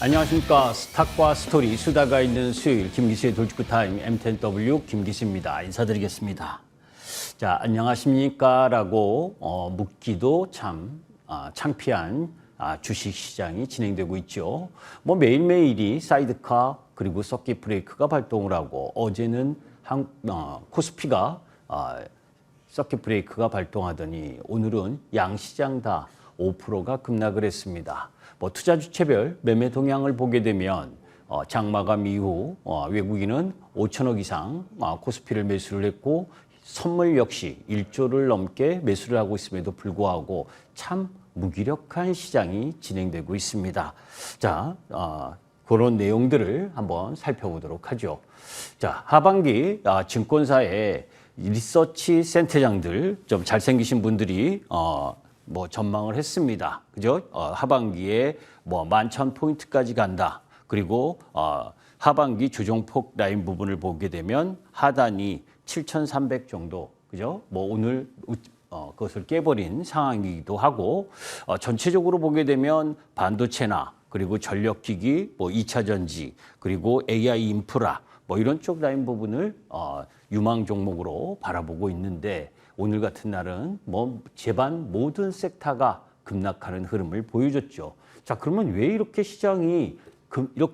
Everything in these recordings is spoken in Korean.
안녕하십니까. 스탁과 스토리, 수다가 있는 수요일 김기수의 돌직구타임 M10W 김기수입니다. 인사드리겠습니다. 자, 안녕하십니까 라고 묻기도 참 창피한 주식시장이 진행되고 있죠. 뭐 매일매일이 사이드카 그리고 서킷 브레이크가 발동을 하고 어제는 코스피가 서킷 브레이크가 발동하더니 오늘은 양시장 다 5%가 급락을 했습니다. 뭐 투자 주체별 매매 동향을 보게 되면 장마감 이후 외국인은 5천억 이상 코스피를 매수를 했고 선물 역시 1조를 넘게 매수를 하고 있음에도 불구하고 참 무기력한 시장이 진행되고 있습니다. 자, 그런 내용들을 한번 살펴보도록 하죠. 자, 하반기 증권사의 리서치 센터장들 좀 잘생기신 분들이 뭐 전망을 했습니다. 그죠? 하반기에 뭐 11,000포인트까지 간다. 그리고 하반기 조정폭 라인 부분을 보게 되면 하단이 7,300 정도. 그죠? 뭐 오늘 그것을 깨버린 상황이기도 하고 전체적으로 보게 되면 반도체나 그리고 전력기기, 뭐 2차 전지, 그리고 AI 인프라 뭐 이런 쪽 라인 부분을 유망 종목으로 바라보고 있는데 오늘 같은 날은 뭐 제반 모든 섹터가 급락하는 흐름을 보여줬죠. 자, 그러면 왜 이렇게 시장이 이렇게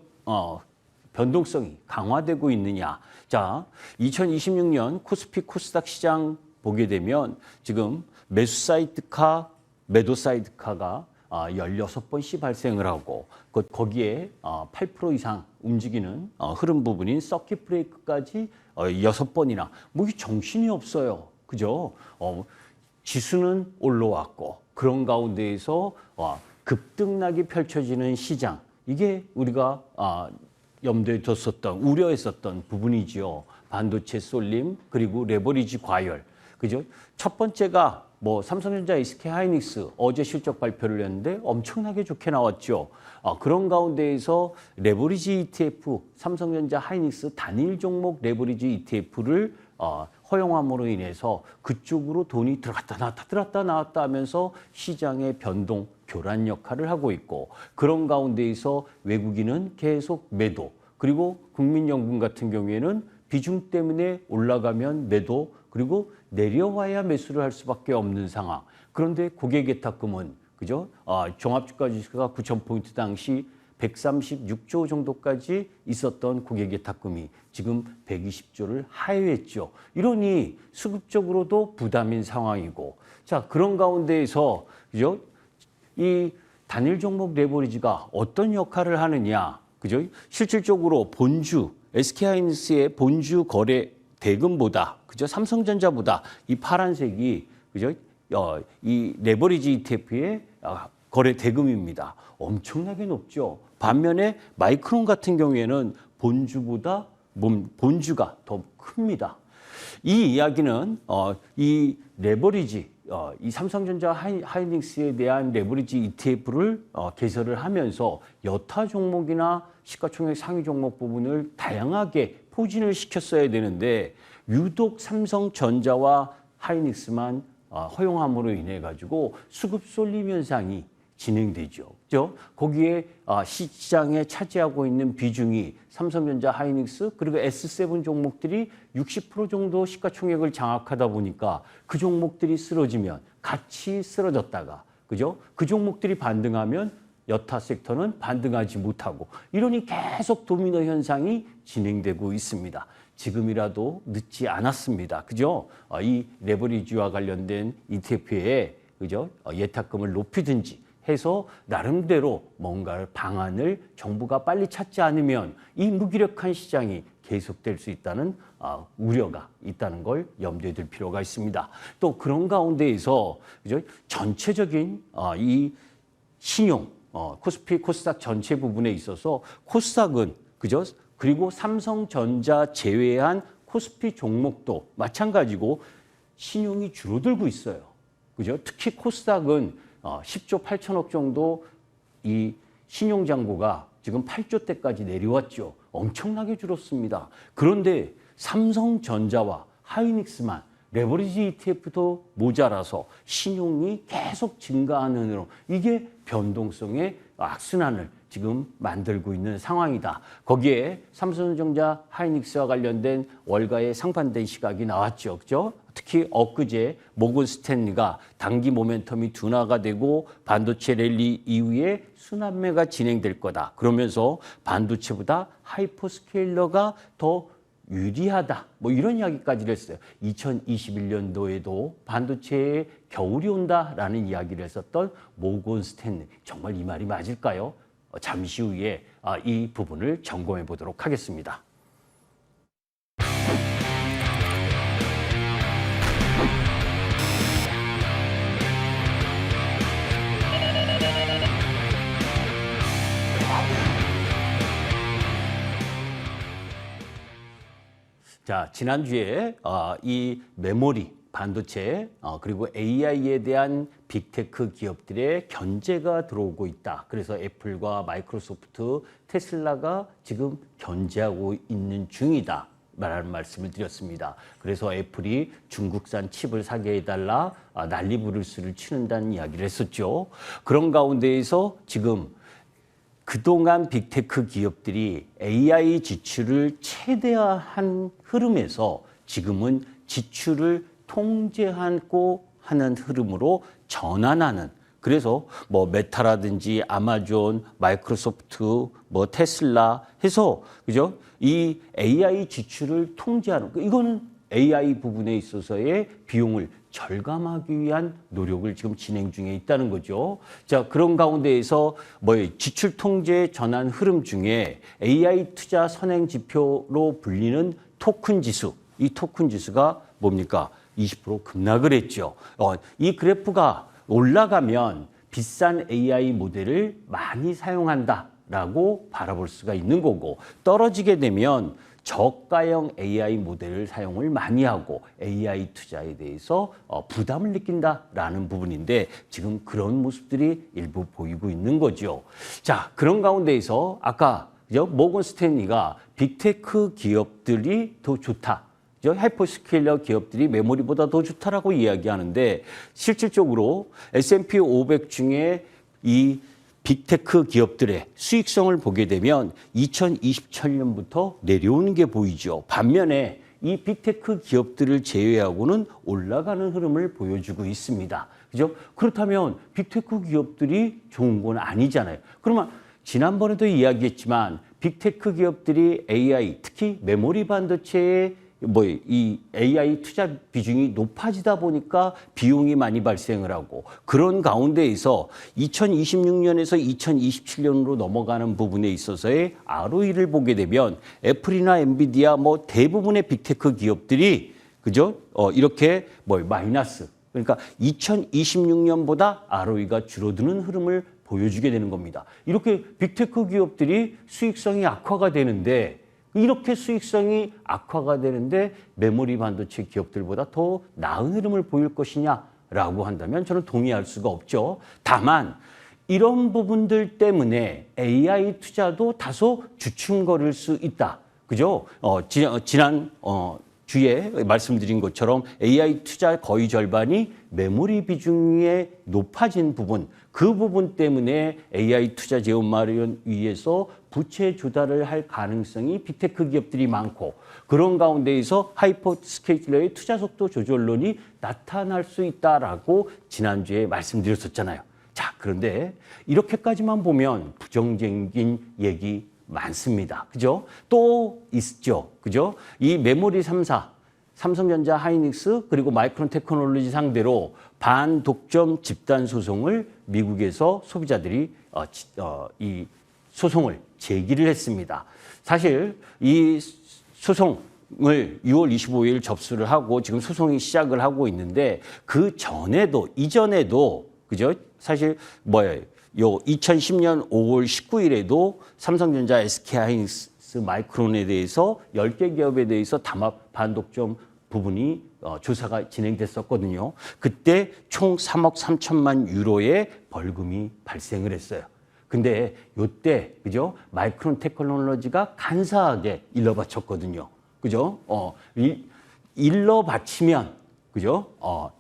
변동성이 강화되고 있느냐? 자, 2026년 코스피 코스닥 시장 보게 되면 지금 매수 사이드카, 매도 사이드카가 16번씩 발생을 하고 거기에 8% 이상 움직이는 흐름 부분인 서킷 브레이크까지 6번이나 뭐 이게 정신이 없어요. 그죠? 지수는 올라왔고 그런 가운데에서 급등락이 펼쳐지는 시장. 이게 우리가 염두에 뒀었던, 우려했었던 부분이지요. 반도체 쏠림 그리고 레버리지 과열. 그죠? 첫 번째가 뭐 삼성전자, SK 하이닉스 어제 실적 발표를 했는데 엄청나게 좋게 나왔죠. 그런 가운데에서 레버리지 ETF, 삼성전자, 하이닉스 단일 종목 레버리지 ETF를 허용함으로 인해서 그쪽으로 돈이 들어갔다 나왔다 들어갔다 나왔다 하면서 시장의 변동, 교란 역할을 하고 있고 그런 가운데에서 외국인은 계속 매도 그리고 국민연금 같은 경우에는 비중 때문에 올라가면 매도 그리고 내려와야 매수를 할 수밖에 없는 상황. 그런데 고객예탁금은 그죠? 종합주가 지수가 9,000포인트 당시 136조 정도까지 있었던 고객예탁금이 지금 120조를 하회했죠. 이러니 수급적으로도 부담인 상황이고, 자 그런 가운데에서 그죠? 이 단일 종목 레버리지가 어떤 역할을 하느냐, 그죠? 실질적으로 본주 SK하이닉스의 본주 거래 대금보다, 그죠? 삼성전자보다 이 파란색이 그죠? 이 레버리지 ETF의 거래 대금입니다. 엄청나게 높죠. 반면에 마이크론 같은 경우에는 본주가 더 큽니다. 이 이야기는 이 레버리지, 이 삼성전자 하이닉스에 대한 레버리지 ETF를 개설을 하면서 여타 종목이나 시가총액 상위 종목 부분을 다양하게 포진을 시켰어야 되는데 유독 삼성전자와 하이닉스만 허용함으로 인해 가지고 수급 쏠림 현상이 진행되죠. 그죠? 거기에 시장에 차지하고 있는 비중이 삼성전자, 하이닉스 그리고 S7 종목들이 60% 정도 시가총액을 장악하다 보니까 그 종목들이 쓰러지면 같이 쓰러졌다가 그죠? 그 종목들이 반등하면 여타 섹터는 반등하지 못하고 이러니 계속 도미노 현상이 진행되고 있습니다. 지금이라도 늦지 않았습니다. 그죠? 이 레버리지와 관련된 ETF에 그죠? 예탁금을 높이든지 해서 나름대로 뭔가 방안을 정부가 빨리 찾지 않으면 이 무기력한 시장이 계속될 수 있다는 우려가 있다는 걸 염두에 둘 필요가 있습니다. 또 그런 가운데에서 그죠? 전체적인 이 신용 코스피 코스닥 전체 부분에 있어서 코스닥은 그죠? 그리고 삼성전자 제외한 코스피 종목도 마찬가지고 신용이 줄어들고 있어요. 그죠? 특히 코스닥은 10조 8천억 정도 이 신용잔고가 지금 8조대까지 내려왔죠. 엄청나게 줄었습니다. 그런데 삼성전자와 하이닉스만 레버리지 ETF도 모자라서 신용이 계속 증가하는 흐름. 이게 변동성의 악순환을 지금 만들고 있는 상황이다. 거기에 삼성전자 하이닉스와 관련된 월가의 상반된 시각이 나왔죠. 그죠? 특히 엊그제 모건 스탠리가 단기 모멘텀이 둔화가 되고 반도체 랠리 이후에 순환매가 진행될 거다. 그러면서 반도체보다 하이퍼스케일러가 더 유리하다. 뭐 이런 이야기까지를 했어요. 2021년도에도 반도체에 겨울이 온다라는 이야기를 했었던 모건 스탠리. 정말 이 말이 맞을까요? 잠시 후에 이 부분을 점검해 보도록 하겠습니다. 자, 지난주에 이 메모리, 반도체, 그리고 AI에 대한 빅테크 기업들의 견제가 들어오고 있다. 그래서 애플과 마이크로소프트, 테슬라가 지금 견제하고 있는 중이다. 라는 말씀을 드렸습니다. 그래서 애플이 중국산 칩을 사게 해달라 난리 부르스를 치는다는 이야기를 했었죠. 그런 가운데에서 지금 그동안 빅테크 기업들이 AI 지출을 최대화한 흐름에서 지금은 지출을 통제하고 하는 흐름으로 전환하는, 그래서 뭐 메타라든지 아마존, 마이크로소프트, 뭐 테슬라 해서 그죠? 이 AI 지출을 통제하는, 이거는 AI 부분에 있어서의 비용을 절감하기 위한 노력을 지금 진행 중에 있다는 거죠. 자, 그런 가운데에서 지출 통제 전환 흐름 중에 AI 투자 선행 지표로 불리는 토큰 지수, 이 토큰 지수가 뭡니까? 20% 급락을 했죠. 이 그래프가 올라가면 비싼 AI 모델을 많이 사용한다라고 바라볼 수가 있는 거고, 떨어지게 되면 저가형 AI 모델을 사용을 많이 하고 AI 투자에 대해서 부담을 느낀다라는 부분인데 지금 그런 모습들이 일부 보이고 있는 거죠. 자, 그런 가운데에서 아까 모건 스탠리가 빅테크 기업들이 더 좋다. 하이퍼스케일러 기업들이 메모리보다 더 좋다라고 이야기하는데 실질적으로 S&P 500 중에 이 빅테크 기업들의 수익성을 보게 되면 2027년부터 내려오는 게 보이죠. 반면에 이 빅테크 기업들을 제외하고는 올라가는 흐름을 보여주고 있습니다. 그죠? 그렇다면 빅테크 기업들이 좋은 건 아니잖아요. 그러면 지난번에도 이야기했지만 빅테크 기업들이 AI, 특히 메모리 반도체에 이 AI 투자 비중이 높아지다 보니까 비용이 많이 발생을 하고, 그런 가운데에서 2026년에서 2027년으로 넘어가는 부분에 있어서의 ROE를 보게 되면 애플이나 엔비디아 대부분의 빅테크 기업들이 그죠? 이렇게 마이너스, 그러니까 2026년보다 ROE가 줄어드는 흐름을 보여주게 되는 겁니다. 이렇게 빅테크 기업들이 수익성이 악화가 되는데, 이렇게 수익성이 악화가 되는데 메모리 반도체 기업들보다 더 나은 흐름을 보일 것이냐라고 한다면 저는 동의할 수가 없죠. 다만 이런 부분들 때문에 AI 투자도 다소 주춤거릴 수 있다. 그죠? 지난 주에 말씀드린 것처럼 AI 투자 거의 절반이 메모리 비중에 높아진 부분, 그 부분 때문에 AI 투자 재원 마련 위해서 부채 조달을 할 가능성이 빅테크 기업들이 많고, 그런 가운데에서 하이퍼스케일러의 투자 속도 조절론이 나타날 수 있다라고 지난주에 말씀드렸었잖아요. 자, 그런데 이렇게까지만 보면 부정적인 얘기 많습니다. 그죠? 또 있죠. 그죠? 이 메모리 3사, 삼성전자, 하이닉스, 그리고 마이크론 테크놀로지 상대로 반독점 집단 소송을 미국에서 소비자들이 이 소송을 제기를 했습니다. 사실 이 소송을 6월 25일 접수를 하고 지금 소송이 시작을 하고 있는데, 그 전에도 이전에도 그죠? 사실 요 2010년 5월 19일에도 삼성전자, SK하이닉스, 마이크론에 대해서 10개 기업에 대해서 담합 반독점 부분이 조사가 진행됐었거든요. 그때 총 3억 3천만 유로의 벌금이 발생을 했어요. 근데 요때 그죠? 마이크론 테크놀로지가 간사하게 일러 바쳤거든요. 그죠? 일러 바치면 그죠?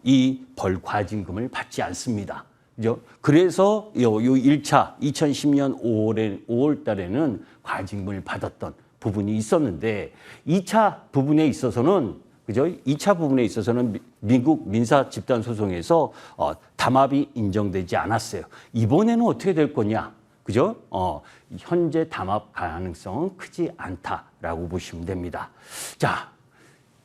이 과징금을 받지 않습니다. 그죠? 그래서 요 1차 2010년 5월 달에는 과징금을 받았던 부분이 있었는데 2차 부분에 있어서는 그죠? 2차 부분에 있어서는 미국 민사 집단 소송에서 담합이 인정되지 않았어요. 이번에는 어떻게 될 거냐? 그죠? 현재 담합 가능성은 크지 않다라고 보시면 됩니다. 자,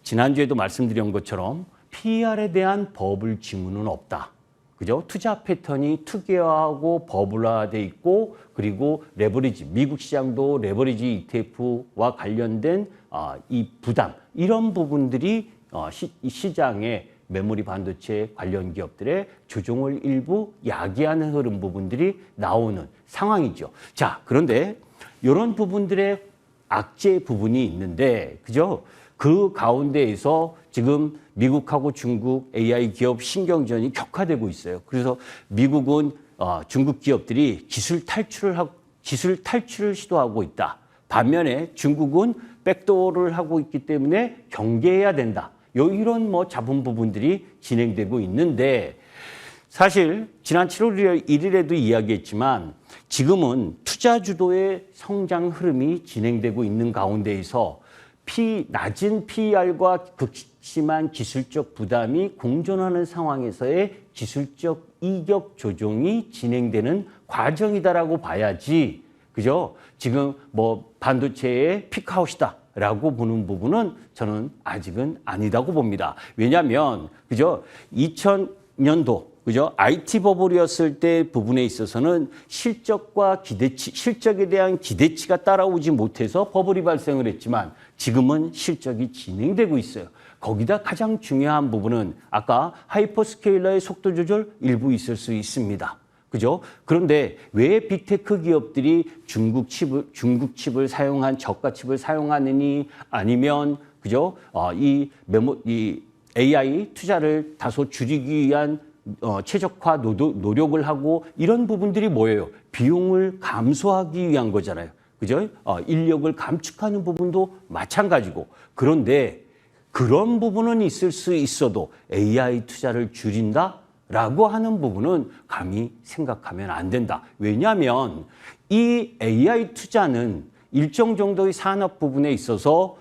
지난주에도 말씀드린 것처럼 PER에 대한 버블 징후는 없다. 그죠? 투자 패턴이 투기화하고 버블화돼 있고 그리고 레버리지, 미국 시장도 레버리지 ETF와 관련된 이 부담, 이런 부분들이 시장의 메모리 반도체 관련 기업들의 조정을 일부 야기하는 흐름 부분들이 나오는 상황이죠. 자, 그런데 이런 부분들의 악재 부분이 있는데, 그죠? 그 가운데에서 지금 미국하고 중국 AI 기업 신경전이 격화되고 있어요. 그래서 미국은 중국 기업들이 기술 탈출을 시도하고 있다. 반면에 중국은 백도어를 하고 있기 때문에 경계해야 된다. 이런 잡은 부분들이 진행되고 있는데, 사실 지난 7월 1일에도 이야기했지만 지금은 투자 주도의 성장 흐름이 진행되고 있는 가운데에서 낮은 PER과 극심한 기술적 부담이 공존하는 상황에서의 기술적 이격 조정이 진행되는 과정이다라고 봐야지, 그죠? 지금 반도체의 피크아웃이다라고 보는 부분은 저는 아직은 아니다고 봅니다. 왜냐하면 그죠? 2000년도 그죠? IT 버블이었을 때 부분에 있어서는 실적과 실적에 대한 기대치가 따라오지 못해서 버블이 발생을 했지만 지금은 실적이 진행되고 있어요. 거기다 가장 중요한 부분은 아까 하이퍼스케일러의 속도 조절 일부 있을 수 있습니다. 그죠? 그런데 왜 빅테크 기업들이 중국 칩을 사용한 저가 칩을 사용하느니, 아니면 그죠? 이 AI 투자를 다소 줄이기 위한 최적화 노력을 하고, 이런 부분들이 뭐예요? 비용을 감소하기 위한 거잖아요. 그죠? 인력을 감축하는 부분도 마찬가지고. 그런데 그런 부분은 있을 수 있어도 AI 투자를 줄인다라고 하는 부분은 감히 생각하면 안 된다. 왜냐하면 이 AI 투자는 일정 정도의 산업 부분에 있어서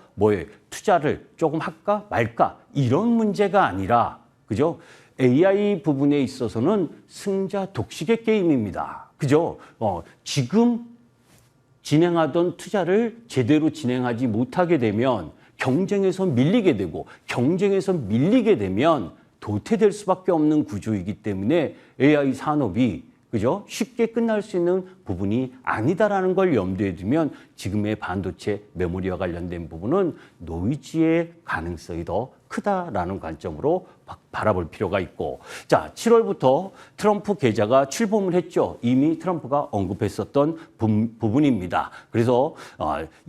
투자를 조금 할까 말까 이런 문제가 아니라, 그죠? AI 부분에 있어서는 승자 독식의 게임입니다. 그죠? 지금 진행하던 투자를 제대로 진행하지 못하게 되면 경쟁에서 밀리게 되고, 경쟁에서 밀리게 되면 도태될 수밖에 없는 구조이기 때문에 AI 산업이 그죠? 쉽게 끝날 수 있는 부분이 아니다라는 걸 염두에 두면 지금의 반도체 메모리와 관련된 부분은 노이즈의 가능성이 더 크다라는 관점으로 바라볼 필요가 있고, 자, 7월부터 트럼프 계좌가 출범을 했죠. 이미 트럼프가 언급했었던 부분입니다. 그래서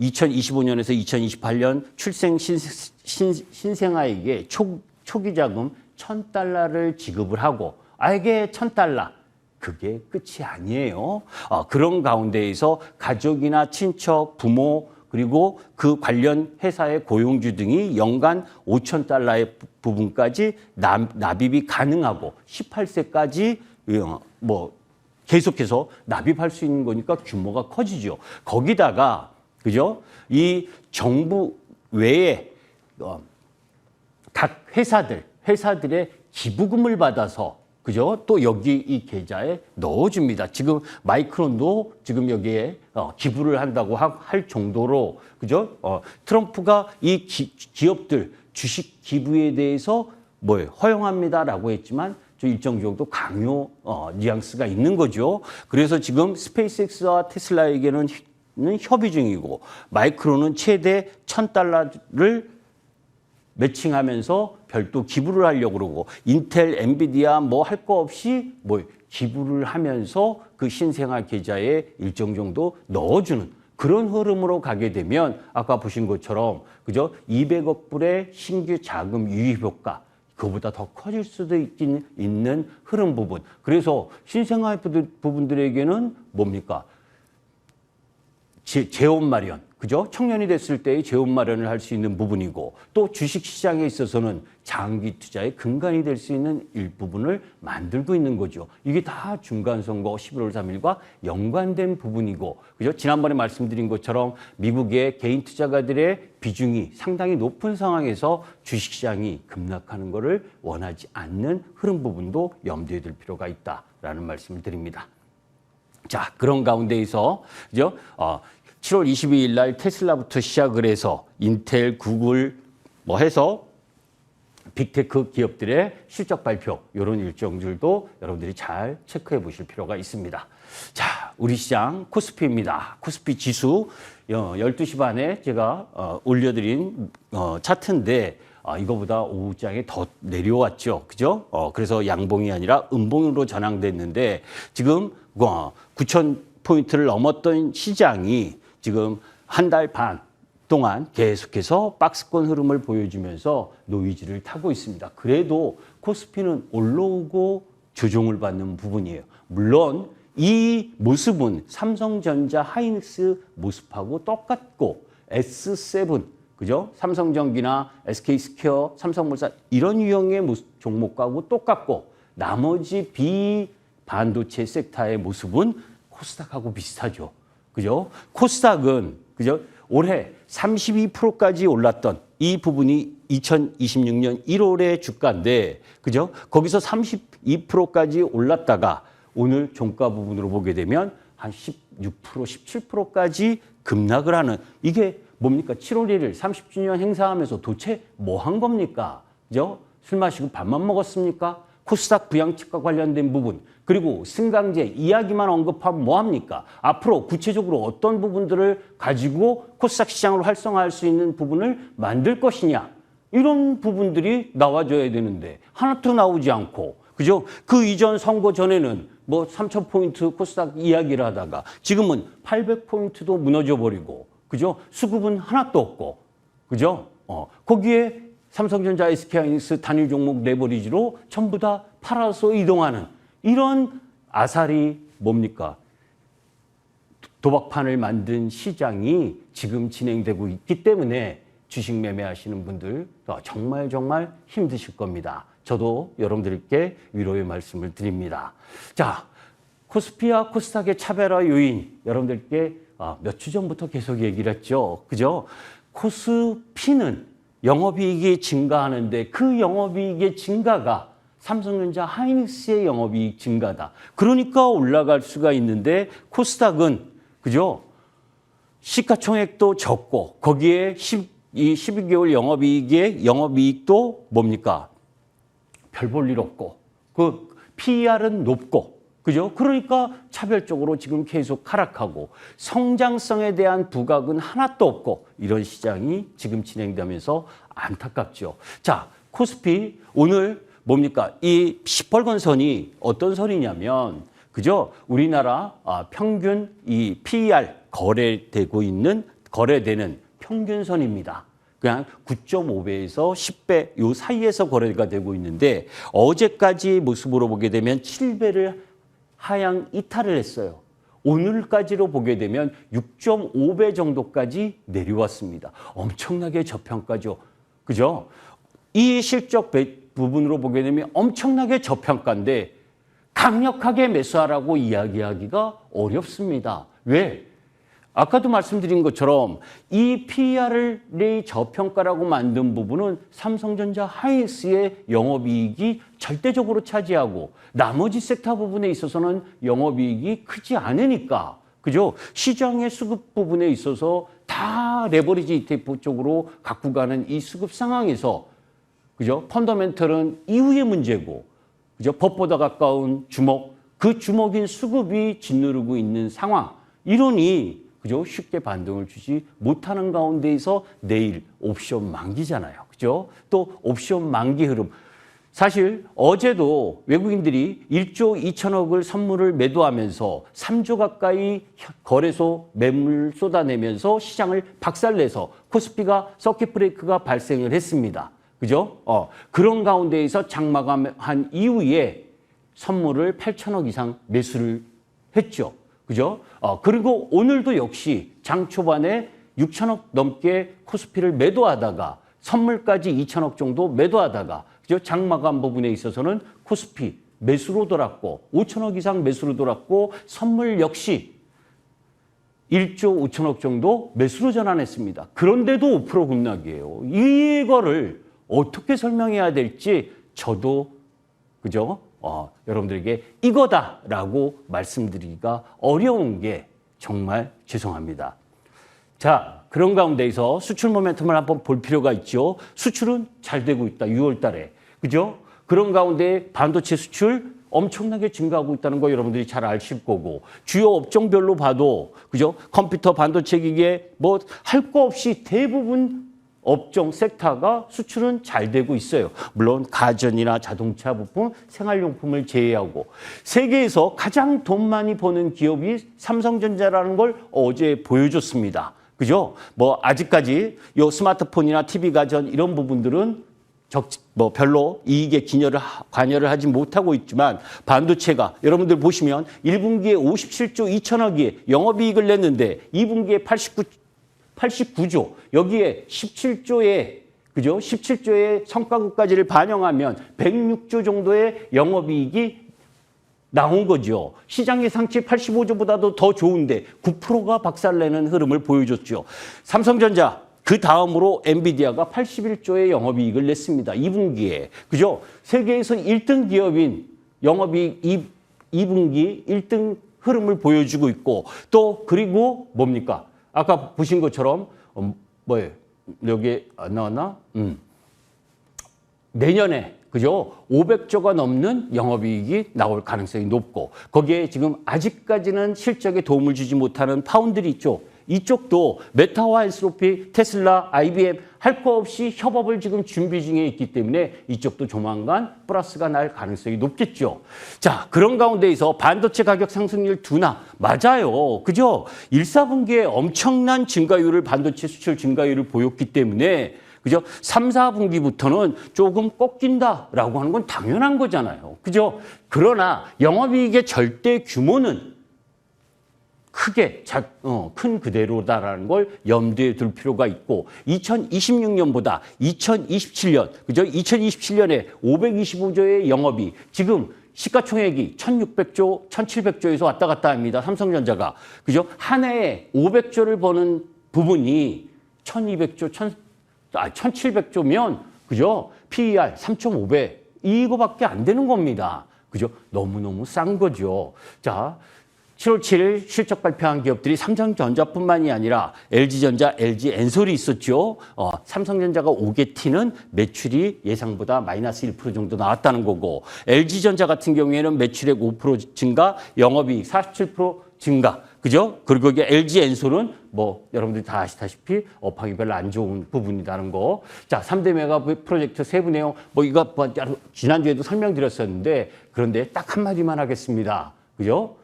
2025년에서 2028년 출생 신생아에게 초기 자금 $1,000를 지급을 하고, 이게 $1,000. 그게 끝이 아니에요. 그런 가운데에서 가족이나 친척, 부모, 그리고 그 관련 회사의 고용주 등이 연간 $5,000의 부분까지 납입이 가능하고 18세까지 계속해서 납입할 수 있는 거니까 규모가 커지죠. 거기다가 그죠? 이 정부 외에 각 회사들의 기부금을 받아서 그죠? 또 여기 이 계좌에 넣어줍니다. 지금 마이크론도 지금 여기에 기부를 한다고 할 정도로, 그죠? 트럼프가 이 기업들 주식 기부에 대해서 허용합니다라고 했지만 좀 일정 정도 강요 뉘앙스가 있는 거죠. 그래서 지금 스페이스X와 테슬라에게는 협의 중이고, 마이크론은 최대 $1,000를 매칭하면서 별도 기부를 하려고 그러고, 인텔, 엔비디아 할 거 없이 기부를 하면서 그 신생아 계좌에 일정 정도 넣어주는 그런 흐름으로 가게 되면 아까 보신 것처럼 그죠? 200억 불의 신규 자금 유입 효과, 그보다 더 커질 수도 있는 흐름 부분. 그래서 신생아 부분들에게는 뭡니까? 재원 마련. 그죠? 청년이 됐을 때의 재원 마련을 할 수 있는 부분이고 또 주식시장에 있어서는 장기 투자의 근간이 될 수 있는 일부분을 만들고 있는 거죠. 이게 다 중간선거 11월 3일과 연관된 부분이고, 그죠? 지난번에 말씀드린 것처럼 미국의 개인 투자가들의 비중이 상당히 높은 상황에서 주식시장이 급락하는 것을 원하지 않는 흐름 부분도 염두에 둘 필요가 있다라는 말씀을 드립니다. 자, 그런 가운데에서 그죠? 7월 22일 날 테슬라부터 시작을 해서 인텔, 구글 뭐 해서 빅테크 기업들의 실적 발표 이런 일정들도 여러분들이 잘 체크해 보실 필요가 있습니다. 자, 우리 시장 코스피입니다. 코스피 지수 12시 반에 제가 올려드린 차트인데 이거보다 오후장에 더 내려왔죠. 그죠? 그래서 양봉이 아니라 음봉으로 전환됐는데 지금 9,000포인트를 넘었던 시장이 지금 한 달 반 동안 계속해서 박스권 흐름을 보여주면서 노이즈를 타고 있습니다. 그래도 코스피는 올라오고 조정을 받는 부분이에요. 물론 이 모습은 삼성전자 하이닉스 모습하고 똑같고 S7, 그죠? 삼성전기나 SK스퀘어, 삼성물산 이런 유형의 종목하고 똑같고 나머지 비반도체 섹터의 모습은 코스닥하고 비슷하죠. 그죠? 코스닥은 그죠? 올해 32%까지 올랐던 이 부분이 2026년 1월의 주가인데, 그죠? 거기서 32%까지 올랐다가 오늘 종가 부분으로 보게 되면 한 16%, 17%까지 급락을 하는, 이게 뭡니까? 7월 1일 30주년 행사하면서 도대체 뭐 한 겁니까? 그죠? 술 마시고 밥만 먹었습니까? 코스닥 부양책과 관련된 부분, 그리고 승강제 이야기만 언급하면 뭐합니까? 앞으로 구체적으로 어떤 부분들을 가지고 코스닥 시장을 활성화할 수 있는 부분을 만들 것이냐, 이런 부분들이 나와줘야 되는데 하나도 나오지 않고, 그죠? 그 이전 선거 전에는 뭐 3,000포인트 코스닥 이야기를 하다가 지금은 800포인트도 무너져버리고, 그죠? 수급은 하나도 없고, 그죠? 거기에 삼성전자, SK하이닉스 단일 종목 레버리지로 전부 다 팔아서 이동하는 이런 아사리 뭡니까? 도박판을 만든 시장이 지금 진행되고 있기 때문에 주식 매매하시는 분들 정말 정말 힘드실 겁니다. 저도 여러분들께 위로의 말씀을 드립니다. 자, 코스피와 코스닥의 차별화 요인 여러분들께 몇 주 전부터 계속 얘기를 했죠. 그죠? 코스피는 영업이익이 증가하는데 그 영업이익의 증가가 삼성전자 하이닉스의 영업이익 증가다. 그러니까 올라갈 수가 있는데 코스닥은 그죠? 시가총액도 적고 거기에 12개월 영업이익도 뭡니까? 별 볼 일 없고 그 PER은 높고, 그죠? 그러니까 차별적으로 지금 계속 하락하고 성장성에 대한 부각은 하나도 없고 이런 시장이 지금 진행되면서 안타깝죠. 자, 코스피 오늘 뭡니까? 이 시뻘건 선이 어떤 선이냐면, 그죠? 우리나라 평균 이 PER 거래되는 평균선입니다. 그냥 9.5배에서 10배 요 사이에서 거래가 되고 있는데 어제까지 모습으로 보게 되면 7배를 하향 이탈을 했어요. 오늘까지로 보게 되면 6.5배 정도까지 내려왔습니다. 엄청나게 저평가죠. 그죠? 이 실적 부분으로 보게 되면 엄청나게 저평가인데 강력하게 매수하라고 이야기하기가 어렵습니다. 왜? 아까도 말씀드린 것처럼 이 PER을 저평가라고 만든 부분은 삼성전자 하이닉스의 영업이익이 절대적으로 차지하고 나머지 섹터 부분에 있어서는 영업이익이 크지 않으니까, 그죠? 시장의 수급 부분에 있어서 다 레버리지 ETF 쪽으로 갖고 가는 이 수급 상황에서, 그죠? 펀더멘털은 이후의 문제고, 그죠? 법보다 가까운 주목, 그 주목인 수급이 짓누르고 있는 상황, 이러니 그죠? 쉽게 반등을 주지 못하는 가운데에서 내일 옵션 만기잖아요. 그죠? 또 옵션 만기 흐름. 사실 어제도 외국인들이 1조 2천억을 선물을 매도하면서 3조 가까이 거래소 매물 쏟아내면서 시장을 박살내서 코스피가 서킷 브레이크가 발생을 했습니다. 그죠? 그런 가운데에서 장마감한 이후에 선물을 8천억 이상 매수를 했죠. 그죠? 그리고 오늘도 역시 장 초반에 6천억 넘게 코스피를 매도하다가 선물까지 2천억 정도 매도하다가 그죠? 장마감 부분에 있어서는 코스피 매수로 돌았고 5천억 이상 매수로 돌았고 선물 역시 1조 5천억 정도 매수로 전환했습니다. 그런데도 5% 급락이에요. 이거를 어떻게 설명해야 될지 저도 그죠? 여러분들에게 이거다라고 말씀드리기가 어려운 게 정말 죄송합니다. 자, 그런 가운데에서 수출 모멘텀을 한번 볼 필요가 있죠. 수출은 잘 되고 있다. 6월 달에. 그죠? 그런 가운데 반도체 수출 엄청나게 증가하고 있다는 거 여러분들이 잘 아실 거고 주요 업종별로 봐도 그죠? 컴퓨터, 반도체 기계 뭐 할 거 없이 대부분 업종 섹터가 수출은 잘 되고 있어요. 물론 가전이나 자동차 부품, 생활용품을 제외하고 세계에서 가장 돈 많이 버는 기업이 삼성전자라는 걸 어제 보여줬습니다. 그죠? 뭐 아직까지 요 스마트폰이나 TV 가전 이런 부분들은 별로 이익에 관여를 하지 못하고 있지만 반도체가 여러분들 보시면 1분기에 57조 2천억이 영업이익을 냈는데 2분기에 89조 여기에 17조의 그죠? 17조의 성과급까지를 반영하면 106조 정도의 영업이익이 나온 거죠. 시장 예상치 85조보다도 더 좋은데 9%가 박살내는 흐름을 보여줬죠. 삼성전자 그 다음으로 엔비디아가 81조의 영업이익을 냈습니다. 2분기에. 그죠? 세계에서 1등 기업인 영업이익 2분기 1등 흐름을 보여주고 있고 또 그리고 뭡니까? 아까 보신 것처럼 뭐예요? 여기 안 나왔나? 내년에 그죠? 500조가 넘는 영업이익이 나올 가능성이 높고 거기에 지금 아직까지는 실적에 도움을 주지 못하는 파운드리 있죠. 이쪽도 메타와 엔스로피, 테슬라, IBM 할 거 없이 협업을 지금 준비 중에 있기 때문에 이쪽도 조만간 플러스가 날 가능성이 높겠죠. 자, 그런 가운데에서 반도체 가격 상승률 둔화 맞아요. 그죠? 1, 4분기에 엄청난 증가율을 반도체 수출 증가율을 보였기 때문에 그죠? 3, 4분기부터는 조금 꺾인다라고 하는 건 당연한 거잖아요. 그죠? 그러나 영업이익의 절대 규모는 크게 큰 그대로다라는 걸 염두에 둘 필요가 있고 2026년보다 2027년 그죠? 2027년에 525조의 영업이 지금 시가총액이 1,600조, 1,700조에서 왔다 갔다 합니다. 삼성전자가 그죠? 한 해에 500조를 버는 부분이 1,200조, 1,700조면 그죠? PER 3.5배 이거밖에 안 되는 겁니다. 그죠? 너무너무 싼 거죠. 자. 7월 7일 실적 발표한 기업들이 삼성전자뿐만이 아니라 LG전자, LG엔솔이 있었죠. 삼성전자가 5개티는 매출이 예상보다 마이너스 1% 정도 나왔다는 거고 LG전자 같은 경우에는 매출액 5% 증가, 영업이익 47% 증가. 그죠? 그리고 이게 LG엔솔은 뭐 여러분들이 다 아시다시피 업황이 별로 안 좋은 부분이라는 거. 자, 3대 메가 프로젝트 세부 내용 뭐 이거 지난주에도 설명드렸었는데 그런데 딱 한마디만 하겠습니다. 그죠?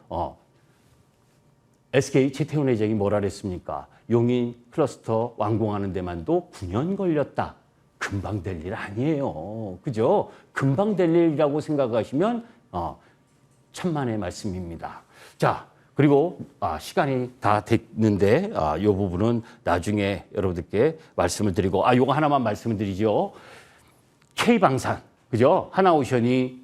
SK 최태원 회장이 뭐라 그랬습니까? 용인 클러스터 완공하는 데만도 9년 걸렸다. 금방 될 일 아니에요. 그죠? 금방 될 일이라고 생각하시면 천만의 말씀입니다. 자, 그리고 시간이 다 됐는데 이 부분은 나중에 여러분들께 말씀을 드리고 요거 하나만 말씀을 드리죠. K방산, 그죠? 하나오션이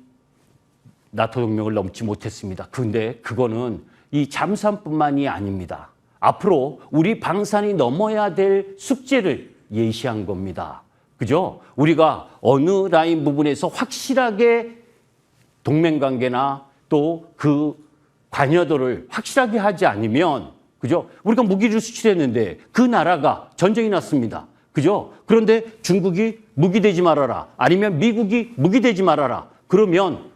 나토 동맹을 넘지 못했습니다. 근데 그거는 이 잠수함뿐만이 아닙니다. 앞으로 우리 방산이 넘어야 될 숙제를 예시한 겁니다. 그죠? 우리가 어느 라인 부분에서 확실하게 동맹관계나 또 그 관여도를 확실하게 하지 않으면 그죠? 우리가 무기를 수출했는데 그 나라가 전쟁이 났습니다. 그죠? 그런데 중국이 무기 대지 말아라. 아니면 미국이 무기 대지 말아라. 그러면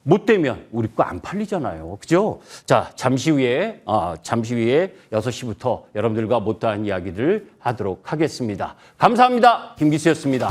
못 되면 우리 거 안 팔리잖아요. 그죠? 자, 잠시 후에 6시부터 여러분들과 못다한 이야기를 하도록 하겠습니다. 감사합니다. 김기수였습니다.